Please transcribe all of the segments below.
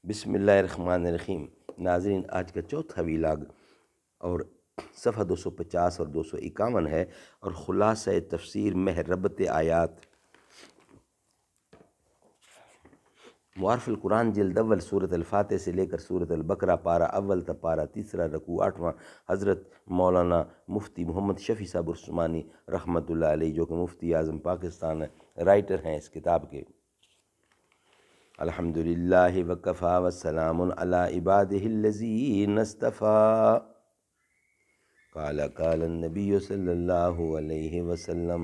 بسم اللہ الرحمن الرحیم۔ ناظرین، آج کا چوتھا ویلاگ اور صفحہ 250 اور 251 ہے، اور خلاصہ تفسیر محربت آیات۔ معارف القرآن جلد اول سورۃ الفاتح سے لے کر سورۃ البقرہ پارہ اول تا پارہ تیسرا رکوع 8واں، حضرت مولانا مفتی محمد شفیع صاحب عثمانی رحمۃ اللہ علیہ، جو کہ مفتی اعظم پاکستان ہے، رائٹر ہیں اس کتاب کے۔ الحمدللہ وکفا وسلام علی عبادہ الذین اصطفیٰ، قال النبی صلی اللہ علیہ وسلم،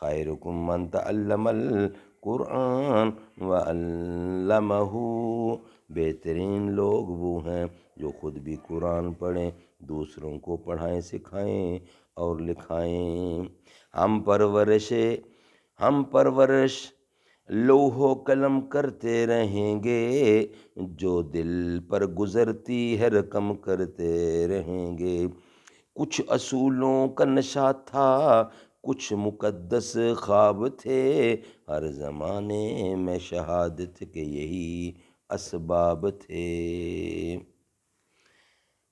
خیرکم من تعلم القرآن وعلمہ، بہترین لوگ وہ ہیں جو خود بھی قرآن پڑھیں، دوسروں کو پڑھائیں، سکھائیں اور لکھائیں۔ ہم پرورش لوح و قلم کرتے رہیں گے، جو دل پر گزرتی ہے رقم کرتے رہیں گے۔ کچھ اصولوں کا نشہ تھا، کچھ مقدس خواب تھے، ہر زمانے میں شہادت کے یہی اسباب تھے۔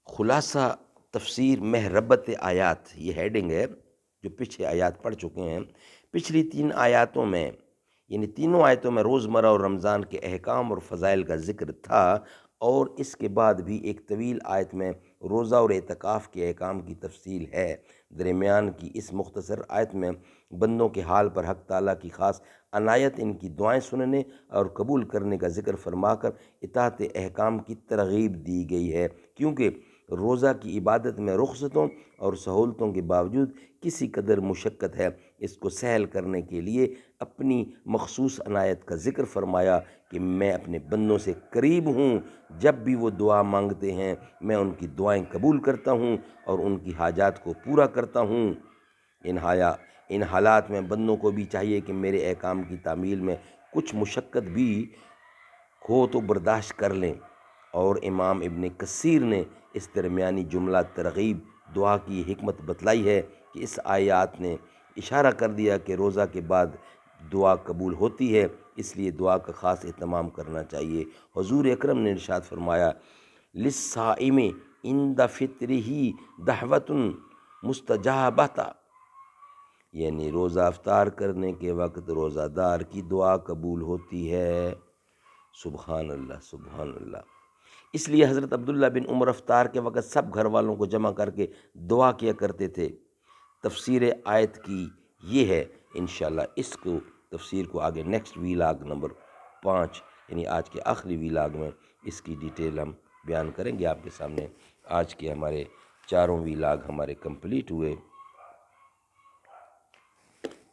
خلاصہ تفسیر محربت آیات، یہ ہیڈنگ ہے جو پیچھے آیات پڑھ چکے ہیں۔ پچھلی 3 آیاتوں میں، یعنی تینوں آیتوں میں روزمرہ اور رمضان کے احکام اور فضائل کا ذکر تھا، اور اس کے بعد بھی ایک طویل آیت میں روزہ اور اعتکاف کے احکام کی تفصیل ہے۔ درمیان کی اس مختصر آیت میں بندوں کے حال پر حق تعالیٰ کی خاص عنایت، ان کی دعائیں سننے اور قبول کرنے کا ذکر فرما کر اطاعت احکام کی ترغیب دی گئی ہے، کیونکہ روزہ کی عبادت میں رخصتوں اور سہولتوں کے باوجود کسی قدر مشقت ہے۔ اس کو سہل کرنے کے لیے اپنی مخصوص عنایت کا ذکر فرمایا کہ میں اپنے بندوں سے قریب ہوں، جب بھی وہ دعا مانگتے ہیں میں ان کی دعائیں قبول کرتا ہوں اور ان کی حاجات کو پورا کرتا ہوں۔ ان حالات میں بندوں کو بھی چاہیے کہ میرے احکام کی تعمیل میں کچھ مشقت بھی ہو تو برداشت کر لیں۔ اور امام ابن کثیر نے اس درمیانی جملہ ترغیب دعا کی حکمت بتلائی ہے کہ اس آیات نے اشارہ کر دیا کہ روزہ کے بعد دعا قبول ہوتی ہے، اس لیے دعا کا خاص اہتمام کرنا چاہیے۔ حضور اکرم نے ارشاد فرمایا، للصائم عند فطرہ دعوۃ مستجابۃ، یعنی روزہ افطار کرنے کے وقت روزہ دار کی دعا قبول ہوتی ہے۔ سبحان اللہ، سبحان اللہ۔ اس لیے حضرت عبداللہ بن عمر افطار کے وقت سب گھر والوں کو جمع کر کے دعا کیا کرتے تھے۔ تفسیر آیت کی یہ ہے، انشاءاللہ اس کو تفسیر کو آگے نیکسٹ ویلاگ نمبر 5، یعنی آج کے آخری ویلاگ میں اس کی ڈیٹیل ہم بیان کریں گے آپ کے سامنے۔ آج کے ہمارے 4 ویلاگ ہمارے کمپلیٹ ہوئے،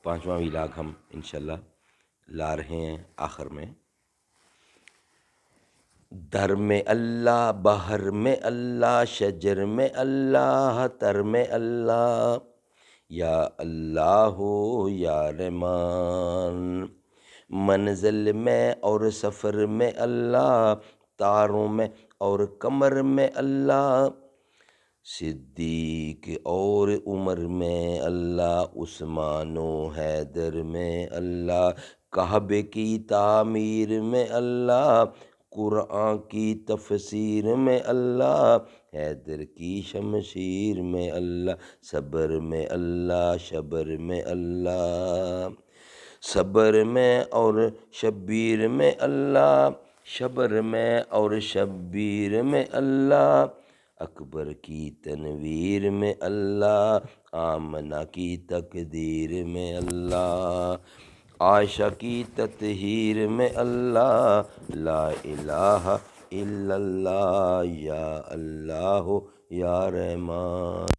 5واں ویلاگ ہم انشاءاللہ لا رہے ہیں آخر میں۔ در میں اللہ، بحر میں اللہ، شجر میں اللہ، تر میں اللہ، یا اللہ ہو یا رحمان۔ منزل میں اور سفر میں اللہ، تاروں میں اور قمر میں اللہ، صدیق اور عمر میں اللہ، عثمان و حیدر میں اللہ، کعبے کی تعمیر میں اللہ، قرآن کی تفسیر میں اللہ، حیدر کی شمشیر میں اللہ، صبر میں اللہ، شبر میں اللہ، صبر میں اور شبیر میں اللہ، شبر میں اور شبیر میں اللہ، اکبر کی تنویر میں اللہ، آمنہ کی تقدیر میں اللہ، عائشہ کی تطہیر میں اللہ، لا الہ الا اللہ، یا اللہ یا رحمان۔